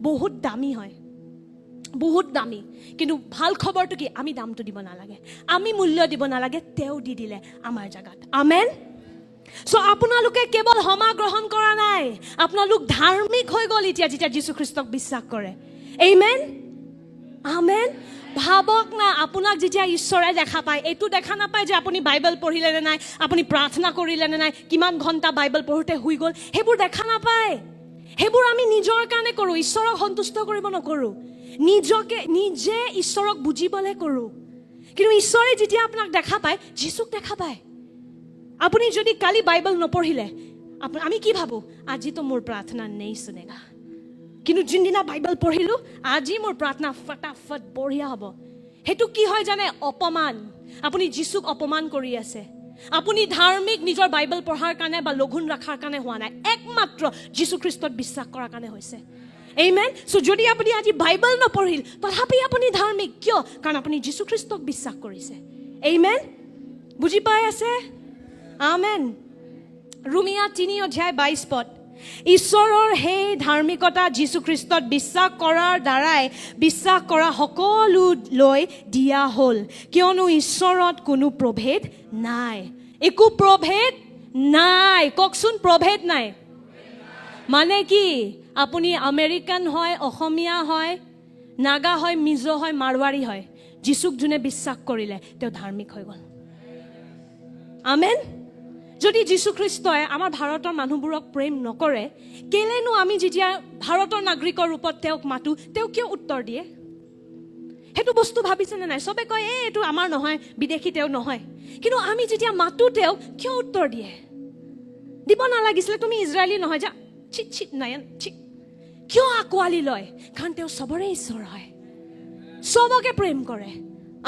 বহুত দামী হয়, বহুত দামী। কিন্তু ভাল খবৰটো কি, আমি দামটো দিব নালাগে, আমি মূল্য দিব নালাগে, তেওঁ দি দিলে আমাৰ জাগাত। আমেন। সো আপোনালোকে কেৱল ক্ষমা গ্ৰহণ কৰা নাই, আপোনালোক ধাৰ্মিক হৈ গ'ল এতিয়া যেতিয়া যীশু খ্ৰীষ্টক বিশ্বাস কৰে। আমেন, আমেন। ভাবক না, আপোনাক যেতিয়া ঈশ্বৰে দেখা পায়, এইটো দেখা নাপায় যে আপুনি বাইবেল পঢ়িলে নে নাই, আপুনি প্ৰাৰ্থনা কৰিলে নে নাই, কিমান ঘণ্টা বাইবেল পঢ়োতে শুই গ'ল, সেইবোৰ দেখা নাপায়। সেইবোৰ আমি নিজৰ কাৰণে কৰোঁ, ঈশ্বৰক সন্তুষ্ট কৰিব নকৰোঁ, নিজে ঈশ্বৰক বুজিবলৈ কৰোঁ। কিন্তু ঈশ্বৰে যেতিয়া আপোনাক দেখা পায়, যীশুক দেখা পায়। আপুনি যদি কালি বাইবেল নপঢ়িলে, আমি কি ভাবোঁ, আজিতো মোৰ প্ৰাৰ্থনা নেই শুনেগা, কিন্তু যোনদিনা বাইবেল পঢ়িলোঁ, আজি মোৰ প্ৰাৰ্থনা ফটাফট বঢ়িয়া হ'ব। সেইটো কি হয় জানে, অপমান। আপুনি যীশুক অপমান কৰি আছে। আপুনি ধাৰ্মিক নিজৰ বাইবেল পঢ়াৰ কাৰণে বা লঘোণ ৰখাৰ কাৰণে হোৱা নাই, একমাত্ৰ যীশু খ্ৰীষ্টত বিশ্বাস কৰাৰ কাৰণে হৈছে। আমেন। সো যদি আপুনি আজি বাইবেল নপঢ়িল, তথাপি আপুনি ধাৰ্মিক। কিয়? কাৰণ আপুনি যীশু খ্ৰীষ্টক বিশ্বাস কৰিছে। আমেন। বুজি পাই আছে? আমেন। ৰোমিয়া 3:22 ঈশ্বৰৰ সেই ধাৰ্মিকতা যীশু খ্ৰীষ্টত বিশ্বাস কৰাৰ দ্বাৰাই বিশ্বাস কৰা সকলোলৈ দিয়া হ'ল, কিয়নো ঈশ্বৰত কোনো প্ৰভেদ নাই। একো প্ৰভেদ নাই। কওকচোন, প্ৰভেদ নাই মানে কি? আপুনি আমেৰিকান হয়, অসমীয়া হয়, নাগা হয়, মিজো হয়, মাৰৱাৰী হয়, যীশুক যোনে বিশ্বাস কৰিলে তেওঁ ধাৰ্মিক হৈ গ'ল। আমেন। যদি যীশু খ্ৰীষ্টই আমাৰ ভাৰতৰ মানুহবোৰক প্ৰেম নকৰে, কেলেনো আমি যেতিয়া ভাৰতৰ নাগৰিকৰ ৰূপত তেওঁক মাতো, তেওঁ কিয় উত্তৰ দিয়ে? সেইটো বস্তু ভাবিছেনে নাই? চবে কয় এইটো আমাৰ নহয়, বিদেশী তেওঁ নহয়, কিন্তু আমি যেতিয়া মাতো তেওঁক কিয় উত্তৰ দিয়ে? দিব নালাগিছিলে, তুমি ইজৰাইলী নহয়, যা চিট চিট নয়ন চিট। কিয় আঁকোৱালি লয়? কাৰণ তেওঁ চবৰে ঈশ্বৰ হয়, চবকে প্ৰেম কৰে।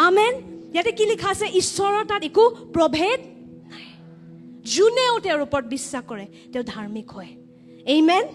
আমেন। ইয়াতে কি লিখা আছে? ঈশ্বৰৰ তাত একো প্ৰভেদ নাই। যোনেও তেওঁৰ ওপৰত বিশ্বাস কৰে তেওঁ ধাৰ্মিক হয়। আমেন।